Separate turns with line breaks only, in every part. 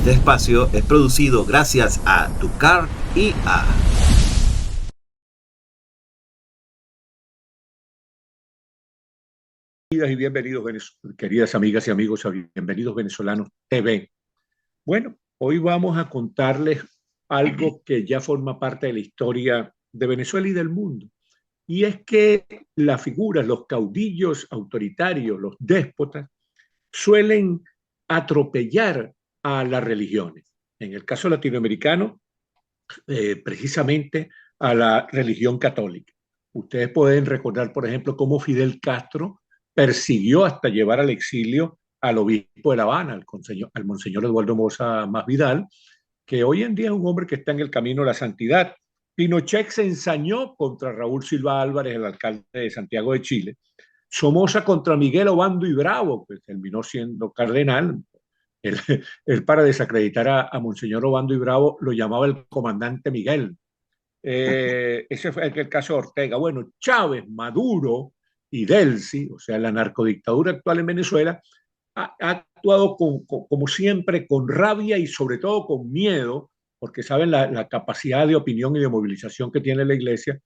Este espacio es producido gracias a Tucart IA.
Y bienvenidos, queridas amigas y amigos, a Bienvenidos Venezolanos TV. Bueno, hoy vamos a contarles algo que ya forma parte de la historia de Venezuela y del mundo. Y es que las figuras, los caudillos autoritarios, los déspotas, suelen atropellar a las religiones. En el caso latinoamericano, precisamente a la religión católica. Ustedes pueden recordar, por ejemplo, cómo Fidel Castro persiguió hasta llevar al exilio al obispo de La Habana, al monseñor Eduardo Moza Más Vidal, que hoy en día es un hombre que está en el camino de la santidad. Pinochet se ensañó contra Raúl Silva Álvarez, el alcalde de Santiago de Chile. Somoza contra Miguel Obando y Bravo, que terminó siendo cardenal. Él, él para desacreditar a Monseñor Obando y Bravo lo llamaba el comandante Miguel. Ese fue el caso de Ortega. Bueno, Chávez, Maduro y Delcy, o sea, la narcodictadura actual en Venezuela, ha actuado como siempre con rabia y sobre todo con miedo, porque saben la capacidad de opinión y de movilización que tiene la iglesia,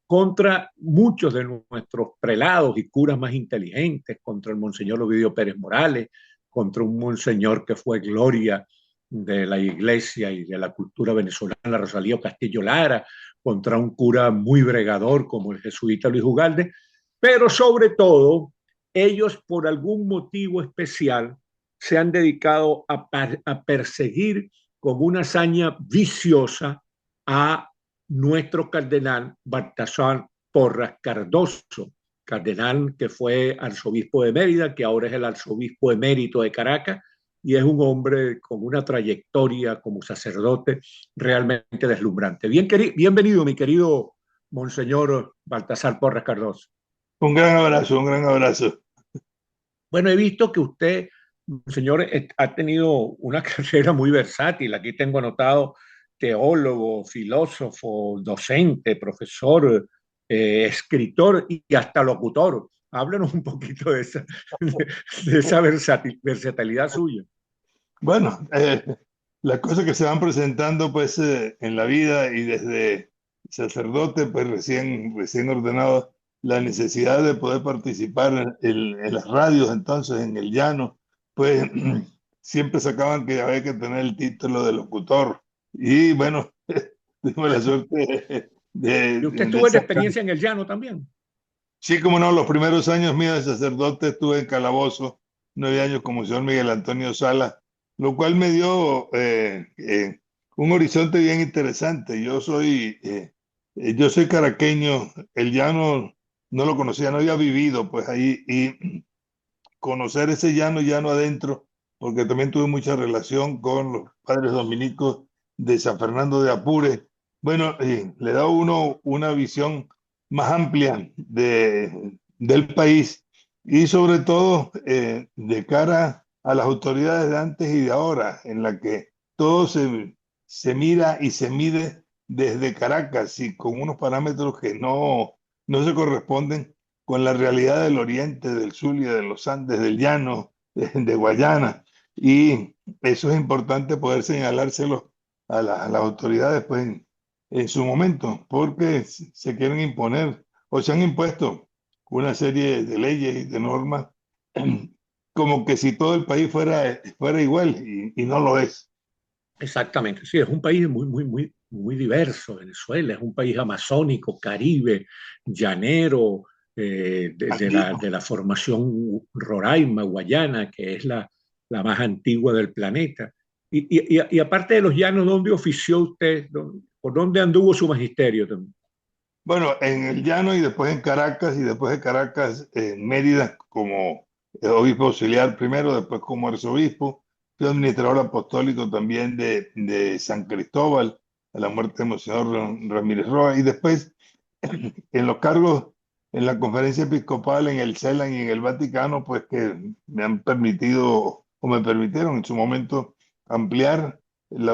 contra muchos de nuestros prelados y curas más inteligentes, contra el monseñor Ovidio Pérez Morales, contra un monseñor que fue gloria de la iglesia y de la cultura venezolana, Rosalío Castillo Lara, contra un cura muy bregador como el jesuita Luis Ugalde, pero sobre todo ellos por algún motivo especial se han dedicado a perseguir con una hazaña viciosa a nuestro cardenal Baltasar Porras Cardoso, cardenal que fue arzobispo de Mérida, que ahora es el arzobispo emérito de Caracas, y es un hombre con una trayectoria como sacerdote realmente deslumbrante. Bienvenido, mi querido Monseñor Baltasar Porras Cardoso.
Un gran abrazo, un gran abrazo.
Bueno, he visto que usted, señor, ha tenido una carrera muy versátil. Aquí tengo anotado teólogo, filósofo, docente, profesor, escritor y hasta locutor. Háblenos un poquito de esa versatilidad suya.
Bueno, las cosas que se van presentando pues en la vida y desde sacerdote pues recién ordenado, la necesidad de poder participar en las radios entonces en el llano, pues siempre sacaban que había que tener el título de locutor y bueno, tuve la suerte
¿Y usted
de
tuvo la
sacar.
experiencia en el llano también?
Sí, como no, los primeros años míos de sacerdote estuve en Calabozo, 9 años como el señor Miguel Antonio Sala, lo cual me dio un horizonte bien interesante. Yo soy caraqueño, el llano no lo conocía, no había vivido pues ahí y conocer ese llano adentro, porque también tuve mucha relación con los padres dominicos de San Fernando de Apure. Bueno, le da a uno una visión más amplia del país y sobre todo de cara a las autoridades de antes y de ahora, en la que todo se mira y se mide desde Caracas y con unos parámetros que no se corresponden con la realidad del oriente, del Zulia, de los Andes, del llano, de Guayana. Y eso es importante poder señalárselo a las autoridades pues, en su momento, porque se quieren imponer o se han impuesto una serie de leyes y de normas como que si todo el país fuera igual y no lo es.
Exactamente, sí, es un país muy diverso, Venezuela, es un país amazónico, caribe, llanero, de la formación Roraima, Guayana, que es la más antigua del planeta. Y aparte de los llanos, ¿dónde ofició usted? ¿Por dónde anduvo su magisterio también?
Bueno, en el llano y después en Caracas y después de Caracas en Mérida como obispo auxiliar primero, después como arzobispo. Fui administrador apostólico también de San Cristóbal a la muerte de Monseñor Ramírez Roa y después en los cargos en la conferencia episcopal, en el CELAN y en el Vaticano, pues que me han permitido o me permitieron en su momento ampliar el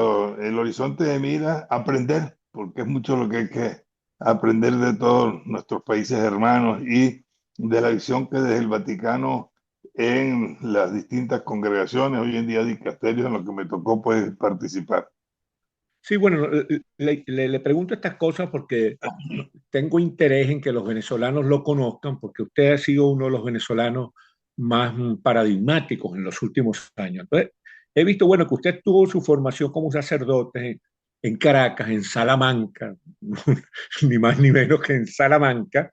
horizonte de mira, aprender, porque es mucho lo que hay que aprender de todos nuestros países hermanos y de la visión que desde el Vaticano en las distintas congregaciones, hoy en día dicasterios, en los que me tocó pues participar.
Sí, bueno, le pregunto estas cosas porque tengo interés en que los venezolanos lo conozcan, porque usted ha sido uno de los venezolanos más paradigmáticos en los últimos años. Entonces, he visto, bueno, que usted tuvo su formación como sacerdote en Caracas, en Salamanca, ni más ni menos que en Salamanca,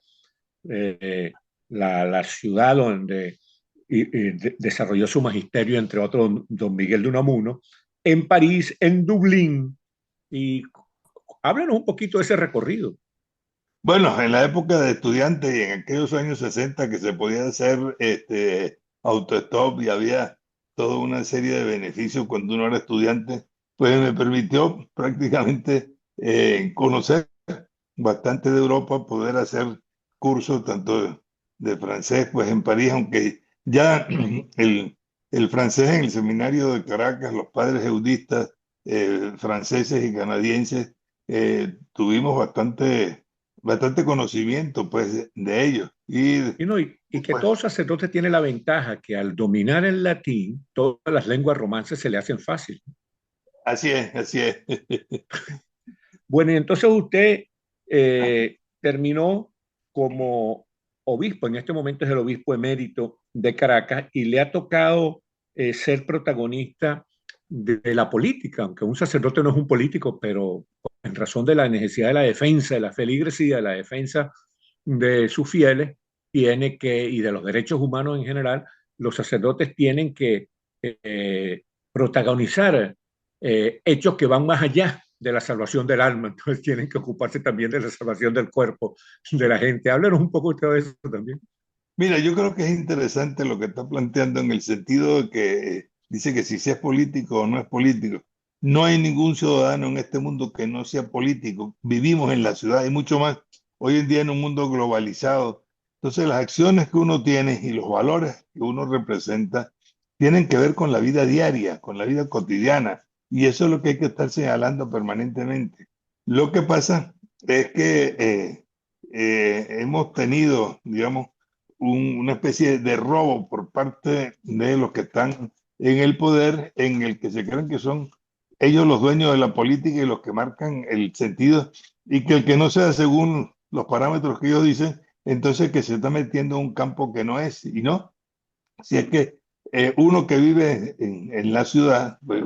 eh, la ciudad donde desarrolló su magisterio, entre otros, don Miguel de Unamuno, en París, en Dublín, y háblanos un poquito de ese recorrido.
Bueno, en la época de estudiante y en aquellos años 60 que se podía hacer autostop y había toda una serie de beneficios cuando uno era estudiante, pues me permitió prácticamente conocer bastante de Europa, poder hacer cursos tanto de francés, pues en París, aunque ya el francés en el seminario de Caracas, los padres eudistas franceses y canadienses, tuvimos bastante conocimiento pues de ellos.
Y, no, y que
Pues
todo sacerdote tiene la ventaja que al dominar el latín, todas las lenguas romances se le hacen fácil.
así es, así es.
Bueno, y entonces usted terminó como obispo, en este momento es el obispo emérito de Caracas, y le ha tocado ser protagonista de la política, aunque un sacerdote no es un político, pero en razón de la necesidad de la defensa, de la feligresía, de la defensa de sus fieles, tiene que, y de los derechos humanos en general, los sacerdotes tienen que protagonizar hechos que van más allá de la salvación del alma, entonces tienen que ocuparse también de la salvación del cuerpo de la gente. Háblenos un poco de eso también.
Mira, yo creo que es interesante lo que está planteando en el sentido de que dice que si se es político o no es político. No hay ningún ciudadano en este mundo que no sea político. Vivimos en la ciudad y mucho más hoy en día en un mundo globalizado. Entonces las acciones que uno tiene y los valores que uno representa tienen que ver con la vida diaria, con la vida cotidiana. Y eso es lo que hay que estar señalando permanentemente. Lo que pasa es que hemos tenido, digamos, una especie de robo por parte de los que están en el poder, en el que se creen que son ellos los dueños de la política y los que marcan el sentido, y que el que no sea según los parámetros que ellos dicen, entonces que se está metiendo en un campo que no es, y no. Si es que uno que vive en la ciudad, pues,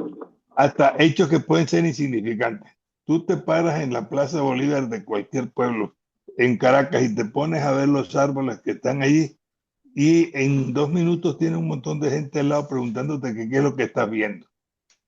hasta hechos que pueden ser insignificantes. Tú te paras en la Plaza Bolívar de cualquier pueblo en Caracas y te pones a ver los árboles que están allí y en 2 minutos tiene un montón de gente al lado preguntándote qué es lo que estás viendo.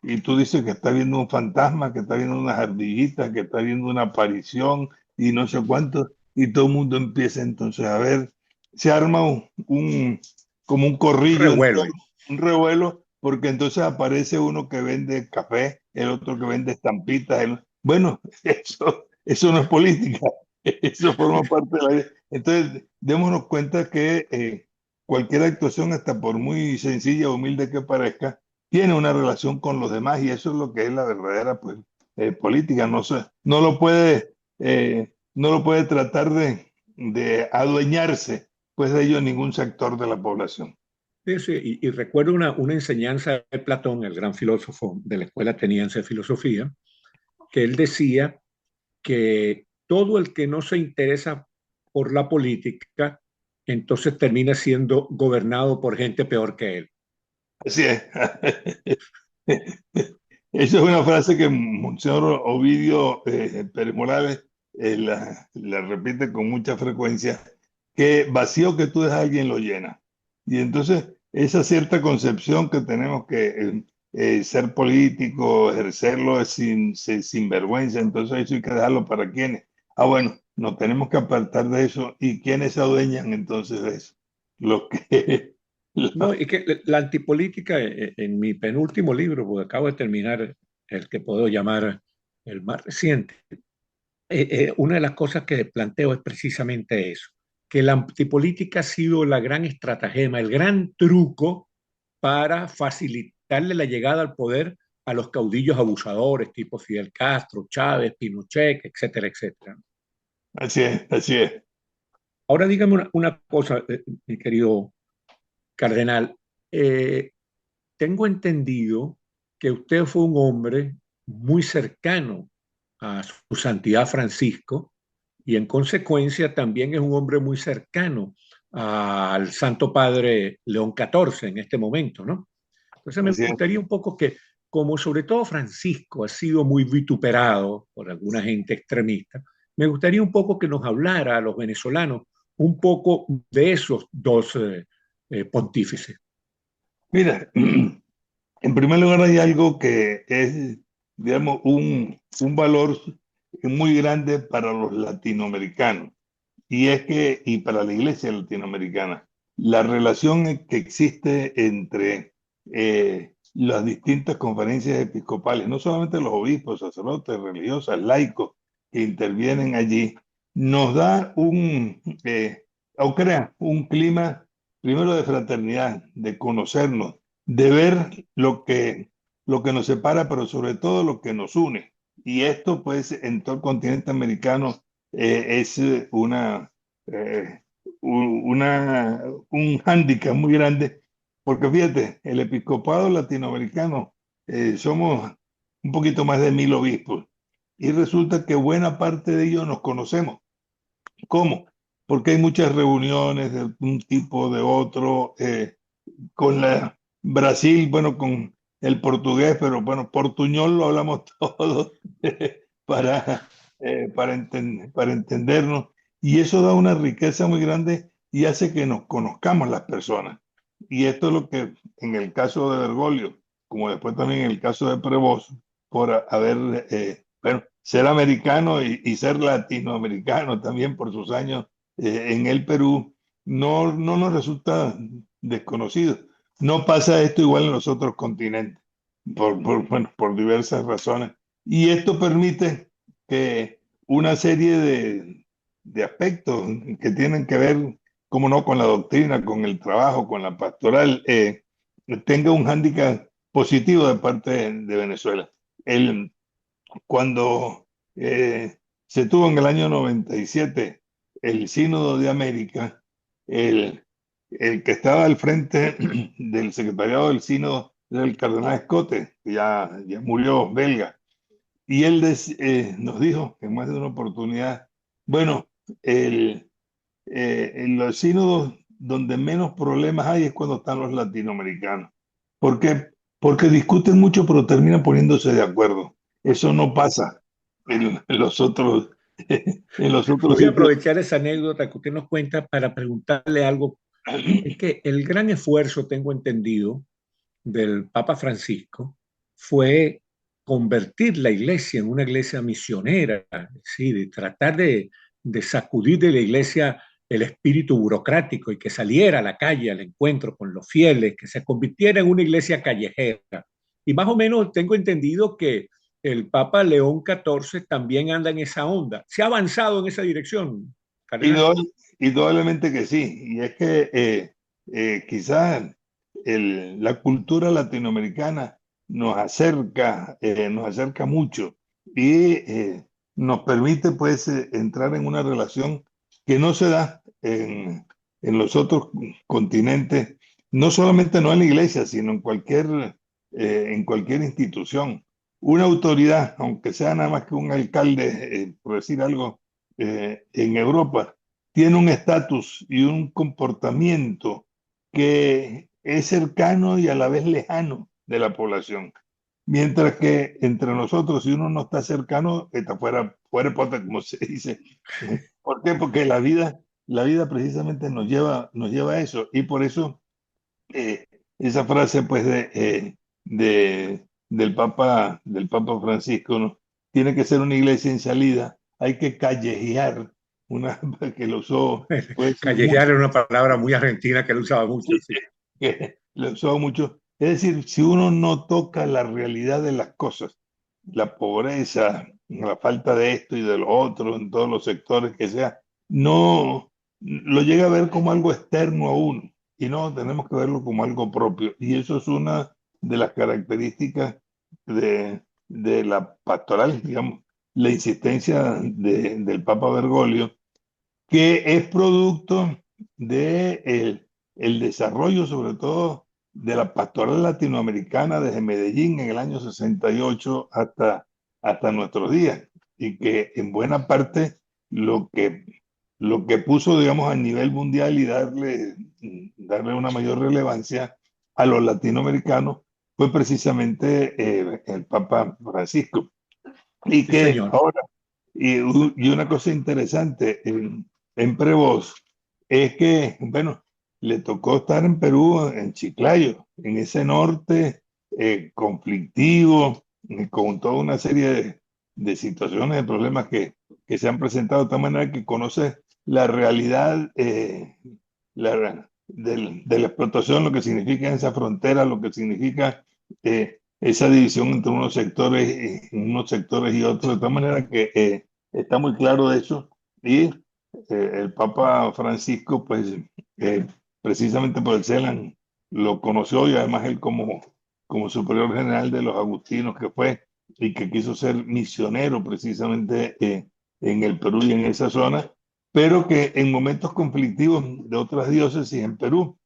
Y tú dices que estás viendo un fantasma, que estás viendo unas ardillitas, que estás viendo una aparición y no sé cuánto. Y todo el mundo empieza entonces a ver, se arma como un corrillo,
Revuelo ahí.
un revuelo, porque entonces aparece uno que vende café, el otro que vende estampitas. Bueno, eso no es política, eso forma parte de la vida. Entonces, démonos cuenta que cualquier actuación, hasta por muy sencilla o humilde que parezca, tiene una relación con los demás y eso es lo que es la verdadera pues, política. No lo puede tratar de adueñarse pues de ello ningún sector de la población.
Sí, sí, y recuerdo una enseñanza de Platón, el gran filósofo de la escuela ateniense de filosofía, que él decía que todo el que no se interesa por la política, entonces termina siendo gobernado por gente peor que él.
Así es. Esa es una frase que Monseñor Ovidio Pérez Morales la repite con mucha frecuencia, que vacío que tú dejas alguien lo llena. Y entonces esa cierta concepción que tenemos que ser político, ejercerlo es sin vergüenza, entonces eso hay que dejarlo para quienes. Ah, bueno, nos tenemos que apartar de eso. ¿Y quiénes se adueñan entonces de eso? Los que...
No, y que la antipolítica, en mi penúltimo libro, porque acabo de terminar el que puedo llamar el más reciente, una de las cosas que planteo es precisamente eso, que la antipolítica ha sido la gran estratagema, el gran truco para facilitarle la llegada al poder a los caudillos abusadores tipo Fidel Castro, Chávez, Pinochet, etcétera, etcétera.
Así es, así es.
Ahora dígame una cosa, mi querido Cardenal, eh, tengo entendido que usted fue un hombre muy cercano a su santidad Francisco y en consecuencia también es un hombre muy cercano al Santo Padre León XIV en este momento, ¿no? Entonces me
Así es.
gustaría un poco que, como sobre todo Francisco ha sido muy vituperado por alguna gente extremista, me gustaría un poco que nos hablara a los venezolanos un poco de esos dos pontífices.
Mira, en primer lugar hay algo que es, digamos, un valor muy grande para los latinoamericanos. Y es que, y para la iglesia latinoamericana, la relación que existe entre las distintas conferencias episcopales, no solamente los obispos, sacerdotes, religiosas, laicos que intervienen allí, nos da o crea un clima, primero de fraternidad, de conocernos, de ver lo que nos separa, pero sobre todo lo que nos une. Y esto, pues, en todo el continente americano es eh, una, un hándicap muy grande, porque fíjate, el episcopado latinoamericano somos un poquito más de 1000 obispos y resulta que buena parte de ellos nos conocemos. ¿Cómo? Porque hay muchas reuniones de un tipo, de otro, con la Brasil, bueno, con el portugués, pero bueno, portuñol lo hablamos todos para, para entendernos. Y eso da una riqueza muy grande y hace que nos conozcamos las personas. Y esto es lo que en el caso de Bergoglio, como después también en el caso de Prevost, por haber, bueno, ser americano y ser latinoamericano también por sus años en el Perú, no nos resulta desconocido. No pasa esto igual en los otros continentes, bueno, por diversas razones. Y esto permite que una serie de aspectos que tienen que ver, como no, con la doctrina, con el trabajo, con la pastoral, tenga un hándicap positivo de parte de Venezuela. El, cuando se tuvo en el año 97 el Sínodo de América, el, el que estaba al frente del secretariado del Sínodo era el cardenal Escote, que ya murió, belga, y él nos dijo en más de una oportunidad, bueno, en los sínodos donde menos problemas hay es cuando están los latinoamericanos. ¿Por qué? Porque discuten mucho, pero terminan poniéndose de acuerdo. Eso no pasa en los otros, en los otros
Voy a
sitios.
aprovechar esa anécdota que usted nos cuenta para preguntarle algo. Es que el gran esfuerzo, tengo entendido, del Papa Francisco fue convertir la iglesia en una iglesia misionera, ¿sí? De tratar de sacudir de la iglesia el espíritu burocrático y que saliera a la calle al encuentro con los fieles, que se convirtiera en una iglesia callejera. Y más o menos tengo entendido que el Papa León XIV también anda en esa onda. ¿Se ha avanzado en esa dirección, Cardenal?
Indudablemente que sí. Y es que quizás la cultura latinoamericana nos acerca mucho y nos permite pues entrar en una relación que no se da en los otros continentes, no solamente no en la iglesia, sino en cualquier institución. Una autoridad, aunque sea nada más que un alcalde, por decir algo, en Europa, tiene un estatus y un comportamiento que es cercano y a la vez lejano de la población. Mientras que entre nosotros, si uno no está cercano, está fuera de pota, como se dice. ¿Por qué? Porque la vida precisamente nos lleva a eso. Y por eso esa frase pues del Papa Francisco, ¿no? Tiene que ser una iglesia en salida, hay que callejear, una que lo usó pues
Callejear
mucho,
era una palabra muy argentina que él usaba mucho,
sí,
sí.
que lo usó mucho. Es decir, si uno no toca la realidad de las cosas, la pobreza, la falta de esto y de lo otro en todos los sectores que sea, no lo llega a ver como algo externo a uno y no tenemos que verlo como algo propio. Y eso es una de las características de la pastoral, digamos, la insistencia del Papa Bergoglio, que es producto de el desarrollo, sobre todo, de la pastoral latinoamericana desde Medellín en el año 68 hasta nuestros días, y que en buena parte lo que puso, digamos, a nivel mundial y darle una mayor relevancia a los latinoamericanos fue precisamente el Papa Francisco. Y
Sí,
que
señor.
ahora, y una cosa interesante en Prevost es que, bueno, le tocó estar en Perú, en Chiclayo, en ese norte conflictivo, con toda una serie de situaciones, de problemas que se han presentado, de tal manera que conoce la realidad de la explotación, lo que significa esa frontera, lo que significa esa división entre unos sectores y otros, de tal manera que está muy claro de eso. Y el Papa Francisco, pues, eh, precisamente por el CELAN, lo conoció, y además él como superior general de los agustinos que fue, y que quiso ser misionero precisamente en el Perú y en esa zona, pero que en momentos conflictivos de otras diócesis en Perú,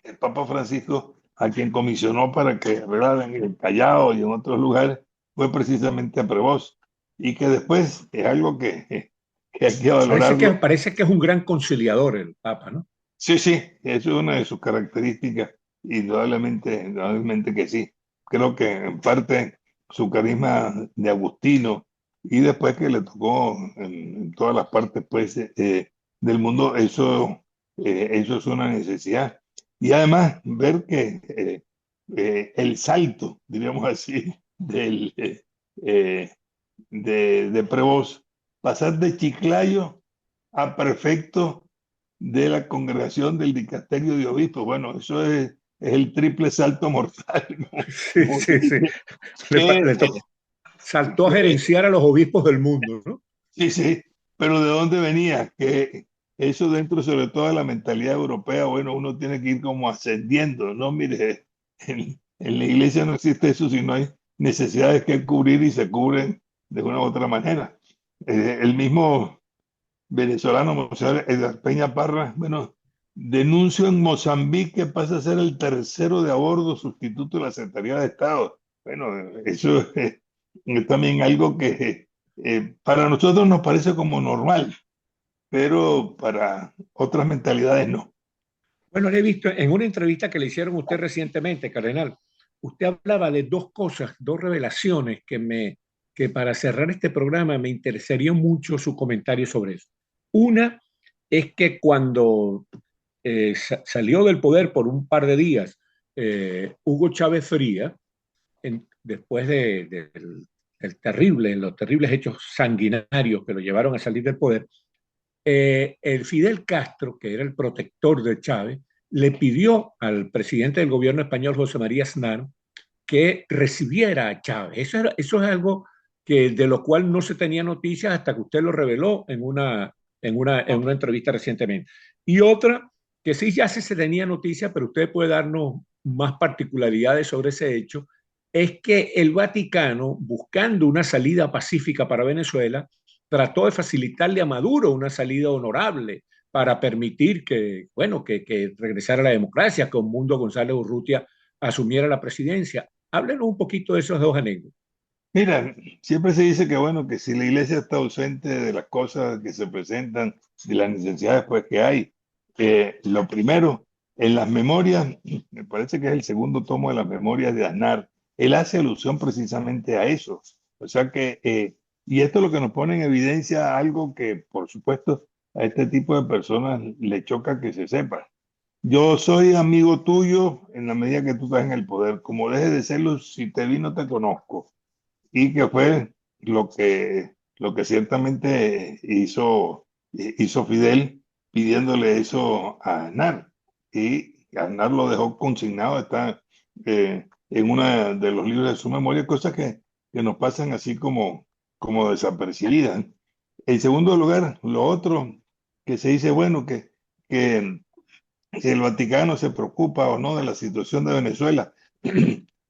el Papa Francisco, a quien comisionó para que arreglaran en el Callao y en otros lugares, fue precisamente a Prevost, y que después es algo que hay que valorarlo.
Parece que es un gran conciliador el Papa, ¿no?
Sí, sí, eso es una de sus características, indudablemente que sí. Creo que en parte su carisma de Agustino, y después que le tocó en todas las partes, pues, del mundo, eso es una necesidad. Y además ver que el salto, diríamos así, eh, de Prevost, pasar de Chiclayo a prefecto de la congregación del dicasterio de obispos. Bueno, eso es el triple salto mortal.
Sí, sí, sí.
Que,
Saltó a gerenciar a los obispos del mundo, ¿no?
sí, sí, pero ¿de dónde venía? Que eso dentro, sobre todo de la mentalidad europea, bueno, uno tiene que ir como ascendiendo, ¿no? Mire, en la iglesia no existe eso, sino hay necesidades que cubrir y se cubren de una u otra manera. El mismo venezolano Monseñor Edgar Peña Parra, bueno, denuncio en Mozambique, pasa a ser el tercero de a bordo sustituto de la Secretaría de Estado. Bueno, eso es también algo que para nosotros nos parece como normal, pero para otras mentalidades no.
Bueno, le he visto en una entrevista que le hicieron a usted recientemente, Cardenal. Usted hablaba de dos cosas, dos revelaciones que para cerrar este programa me interesaría mucho su comentario sobre eso. Una es que cuando salió del poder por un par de días Hugo Chávez Fría, después los terribles hechos sanguinarios que lo llevaron a salir del poder, el Fidel Castro, que era el protector de Chávez, le pidió al presidente del gobierno español, José María Aznar, que recibiera a Chávez. Eso es algo de lo cual no se tenía noticias hasta que usted lo reveló en una entrevista recientemente. Y otra, que sí ya se tenía noticia, pero usted puede darnos más particularidades sobre ese hecho, es que el Vaticano, buscando una salida pacífica para Venezuela, trató de facilitarle a Maduro una salida honorable para permitir que regresara la democracia, que Mundo González Urrutia asumiera la presidencia. Háblenos un poquito de esos dos anécdotas.
Mira, siempre se dice que bueno, que si la iglesia está ausente de las cosas que se presentan, de las necesidades pues que hay, lo primero, en las memorias, me parece que es el segundo tomo de las memorias de Aznar, él hace alusión precisamente a eso. O sea que, y esto es lo que nos pone en evidencia algo que, por supuesto, a este tipo de personas le choca que se sepa. Yo soy amigo tuyo en la medida que tú estás en el poder. Como dejes de serlo, si te vi no te conozco, y que fue lo que ciertamente hizo Fidel pidiéndole eso a Aznar. Y Aznar lo dejó consignado, está en uno de los libros de su memoria, cosas que nos pasan así como desapercibidas. En segundo lugar, lo otro que se dice, bueno, que el Vaticano se preocupa o no de la situación de Venezuela.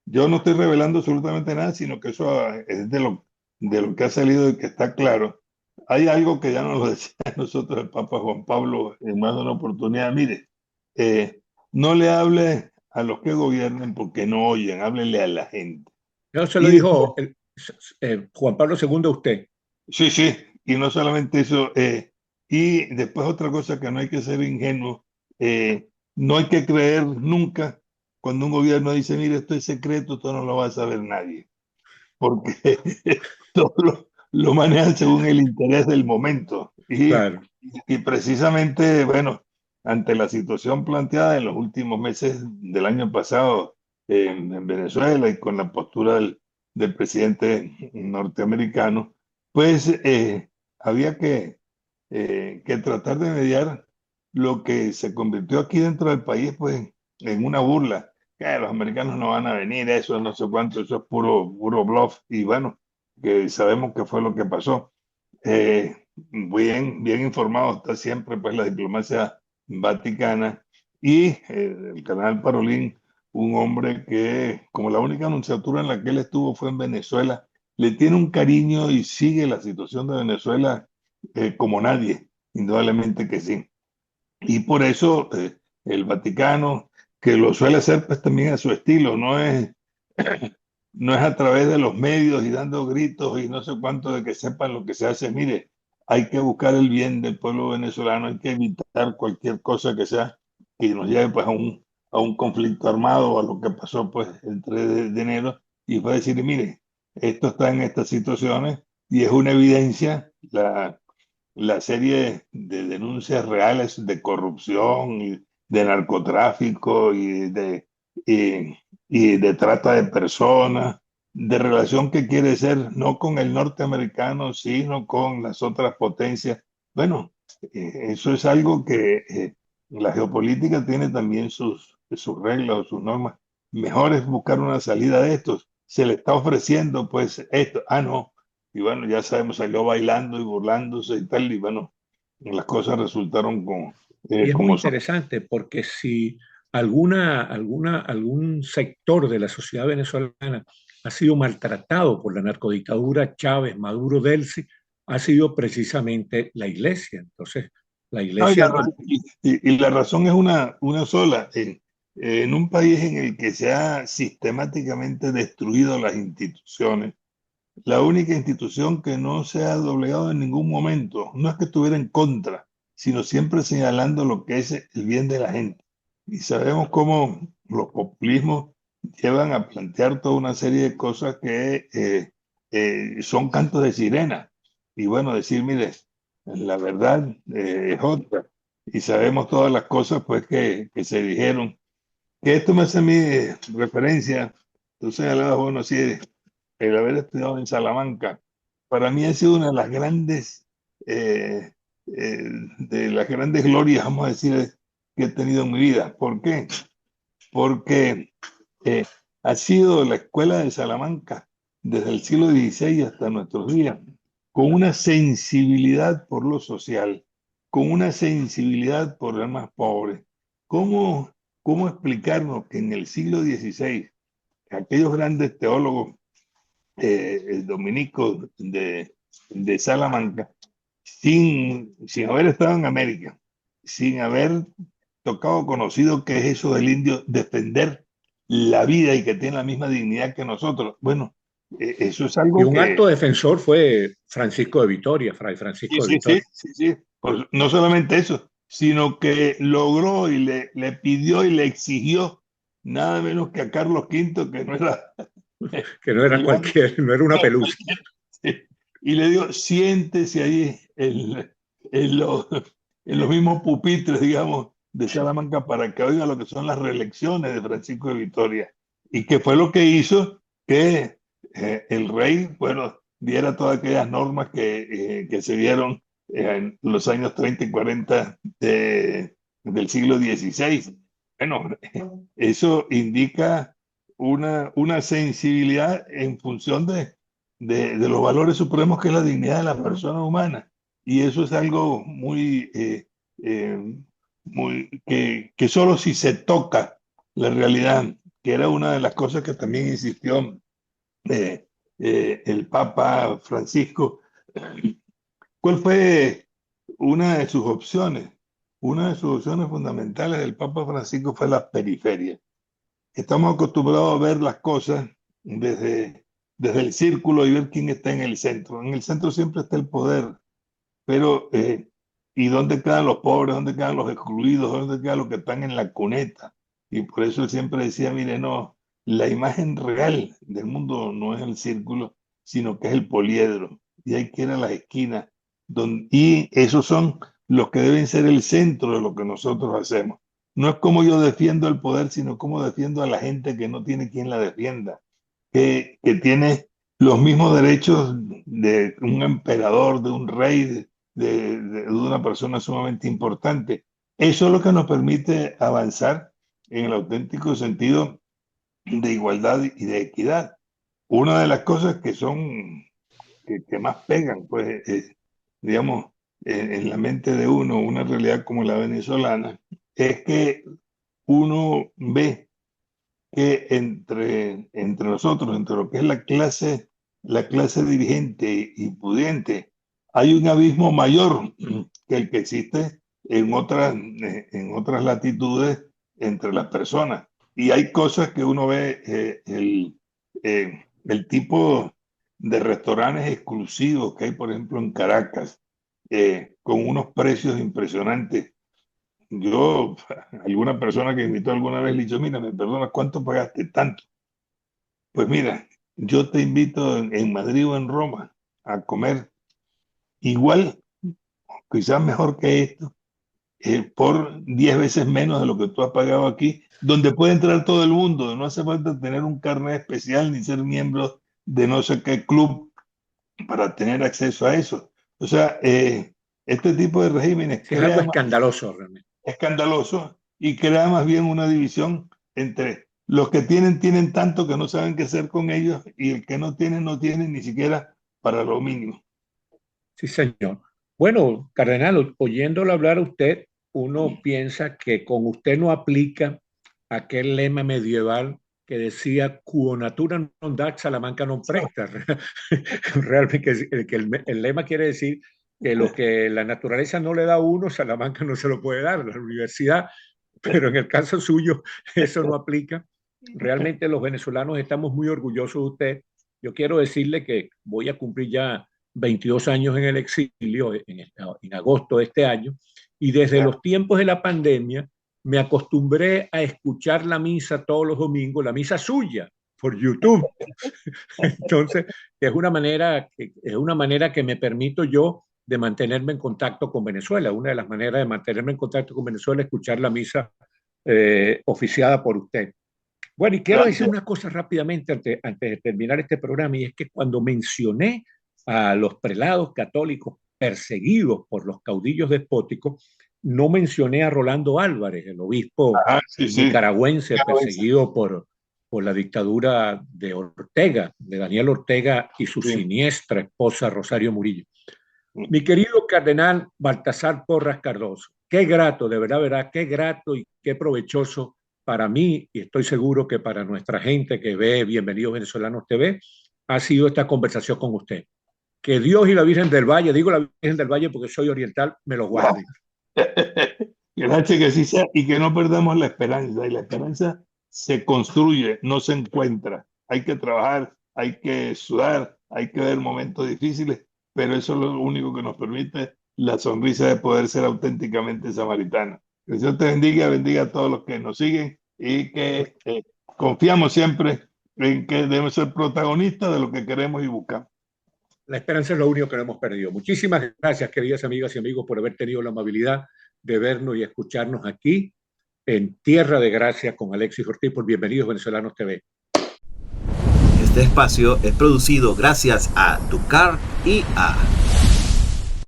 Yo no estoy revelando absolutamente nada, sino que eso es de lo que ha salido y que está claro. Hay algo que ya nos lo decía a nosotros el Papa Juan Pablo en más de una oportunidad. Mire, no le hable a los que gobiernan porque no oyen, háblele a la gente.
Eso se lo
Y después,
dijo Juan Pablo II a usted.
sí, sí, y no solamente eso, y después otra cosa que no hay que ser ingenuo, no hay que creer nunca cuando un gobierno dice, mire, esto es secreto, esto no lo va a saber nadie, porque todo lo manejan según el interés del momento.
Claro.
Y precisamente, bueno, ante la situación planteada en los últimos meses del año pasado en Venezuela y con la postura del presidente norteamericano, pues había que tratar de mediar lo que se convirtió aquí dentro del país, pues, en una burla. Que los americanos no van a venir, eso no sé cuánto, eso es puro bluff. Y bueno, que sabemos qué fue lo que pasó. Bien informado está siempre pues la diplomacia vaticana y el cardenal Parolín, un hombre que como la única anunciatura en la que él estuvo fue en Venezuela, le tiene un cariño y sigue la situación de Venezuela como nadie, indudablemente que sí. Y por eso el Vaticano, que lo suele hacer pues también a su estilo, no es a través de los medios y dando gritos y no sé cuánto de que sepan lo que se hace. Mire, hay que buscar el bien del pueblo venezolano, hay que evitar cualquier cosa que sea que nos lleve pues a un conflicto armado, a lo que pasó pues el 3 de enero, y fue decir, mire, esto está en estas situaciones y es una evidencia la serie de denuncias reales de corrupción y de narcotráfico y, y de trata de personas, de relación que quiere ser no con el norteamericano, sino con las otras potencias. Bueno, eso es algo que la geopolítica tiene también sus reglas o sus normas. Mejor es buscar una salida de estos. Se le está ofreciendo, pues, esto. Ah, no, y bueno, ya sabemos, salió bailando y burlándose y tal, y bueno, las cosas resultaron
Y es muy
como son.
interesante porque si algún sector de la sociedad venezolana ha sido maltratado por la narcodictadura Chávez, Maduro, Delcy, ha sido precisamente la iglesia. Entonces, la
No,
iglesia,
y la razón es una sola. En un país en el que se ha sistemáticamente destruido las instituciones, la única institución que no se ha doblegado en ningún momento, no es que estuviera en contra, sino siempre señalando lo que es el bien de la gente. Y sabemos cómo los populismos llevan a plantear toda una serie de cosas que son cantos de sirena. Y bueno, decir, mire, la verdad es otra. Y sabemos todas las cosas pues que se dijeron. Que esto me hace a mí referencia, tú señalabas, bueno, sí, el haber estudiado en Salamanca, para mí ha sido una eh, de las grandes glorias, vamos a decir, que he tenido en mi vida. ¿Por qué? Porque eh, ha sido la escuela de Salamanca desde el siglo XVI hasta nuestros días, con una sensibilidad por lo social, con una sensibilidad por los más pobres. ¿Cómo, cómo explicarnos que en el siglo XVI aquellos grandes teólogos dominicos de Salamanca, sin haber estado en América, sin haber tocado conocido qué es eso del indio, defender la vida y que tiene la misma dignidad que nosotros? Bueno, eso es
y
algo
un
que
acto defensor fue Francisco de Vitoria, Fray
sí,
Francisco de
sí, sí,
Vitoria.
sí, sí. Pues no solamente eso, sino que logró y le pidió y le exigió nada menos que a Carlos V, que no era
Que no era
digamos,
cualquier, no era una pelusa.
sí. Y le digo, siéntese ahí en los mismos pupitres, digamos, de Salamanca para que oiga lo que son las reelecciones de Francisco de Vitoria. Y que fue lo que hizo que el rey, bueno, diera todas aquellas normas que se dieron en los años 30 y 40 del siglo XVI. Bueno, eso indica una sensibilidad en función de los valores supremos que es la dignidad de la persona humana. Y eso es algo eh, que solo si se toca la realidad, que era una de las cosas que también insistió el Papa Francisco. ¿Cuál fue una de sus opciones? una de sus opciones fundamentales del Papa Francisco fue las periferias. Estamos acostumbrados a ver las cosas desde el círculo y ver quién está en el centro. En el centro siempre está el poder, pero ¿y dónde quedan los pobres? ¿Dónde quedan los excluidos? ¿Dónde quedan los que están en la cuneta? Y por eso él siempre decía, mire, no, la imagen real del mundo no es el círculo, sino que es el poliedro. Y hay que ir a las esquinas. Y esos son los que deben ser el centro de lo que nosotros hacemos. No es como yo defiendo el poder, sino como defiendo a la gente que no tiene quien la defienda, que tiene los mismos derechos de un emperador, de un rey, de una persona sumamente importante. Eso es lo que nos permite avanzar en el auténtico sentido de igualdad y de equidad. Una de las cosas que más pegan, pues, digamos, en la mente de uno, una realidad como la venezolana, es que uno ve que entre nosotros, entre lo que es la clase dirigente y pudiente, hay un abismo mayor que el que existe en otras latitudes entre las personas. Y hay cosas que uno ve, el tipo de restaurantes exclusivos que hay, por ejemplo, en Caracas, con unos precios impresionantes. Yo, alguna persona que invitó alguna vez le dijo, mira, me perdonas, ¿cuánto pagaste? Tanto. Pues mira, yo te invito en Madrid o en Roma a comer igual, quizás mejor que esto, por 10 veces menos de lo que tú has pagado aquí, donde puede entrar todo el mundo. No hace falta tener un carnet especial ni ser miembro de no sé qué club para tener acceso a eso. O sea, este tipo de regímenes
es algo escandaloso realmente.
Escandaloso, y crea más bien una división entre los que tienen tanto que no saben qué hacer con ellos y el que no tiene ni siquiera para lo mínimo.
Sí, señor. Bueno, cardenal, oyéndolo hablar a usted, uno piensa que con usted no aplica aquel lema medieval que decía quo natura non dat, Salamanca non presta. Realmente el lema quiere decir que lo que la naturaleza no le da a uno, Salamanca no se lo puede dar, la universidad, pero en el caso suyo eso no aplica. Realmente los venezolanos estamos muy orgullosos de usted. Yo quiero decirle que voy a cumplir ya 22 años en el exilio en agosto de este año, y desde los tiempos de la pandemia me acostumbré a escuchar la misa todos los domingos, la misa suya, por YouTube. Entonces, es una manera que me permito yo de mantenerme en contacto con Venezuela. Una de las maneras de mantenerme en contacto con Venezuela es escuchar la misa oficiada por usted. Bueno, y quiero decir una cosa rápidamente antes de terminar este programa, y es que cuando mencioné a los prelados católicos perseguidos por los caudillos despóticos, no mencioné a Rolando Álvarez, el obispo nicaragüense perseguido por la dictadura de Ortega, de Daniel Ortega y su siniestra esposa Rosario Murillo. Mi querido cardenal Baltasar Porras Cardoso, qué grato, de verdad, qué grato y qué provechoso para mí, y estoy seguro que para nuestra gente que ve Bienvenidos Venezolanos TV, ha sido esta conversación con usted. Que Dios y la Virgen del Valle, digo la Virgen del Valle porque soy oriental, me lo guarden.
Gracias, que así sea, y que no perdamos la esperanza. Y la esperanza se construye, no se encuentra. Hay que trabajar, hay que sudar, hay que ver momentos difíciles, pero eso es lo único que nos permite la sonrisa de poder ser auténticamente samaritanos. Que Dios te bendiga a todos los que nos siguen, y que confiamos siempre en que debemos ser protagonistas de lo que queremos y buscamos.
La esperanza es lo único que no hemos perdido. Muchísimas gracias, queridas amigas y amigos, por haber tenido la amabilidad de vernos y escucharnos aquí en Tierra de Gracia con Alexis Ortiz por Bienvenidos Venezolanos TV.
Este espacio es producido gracias a TUCART y a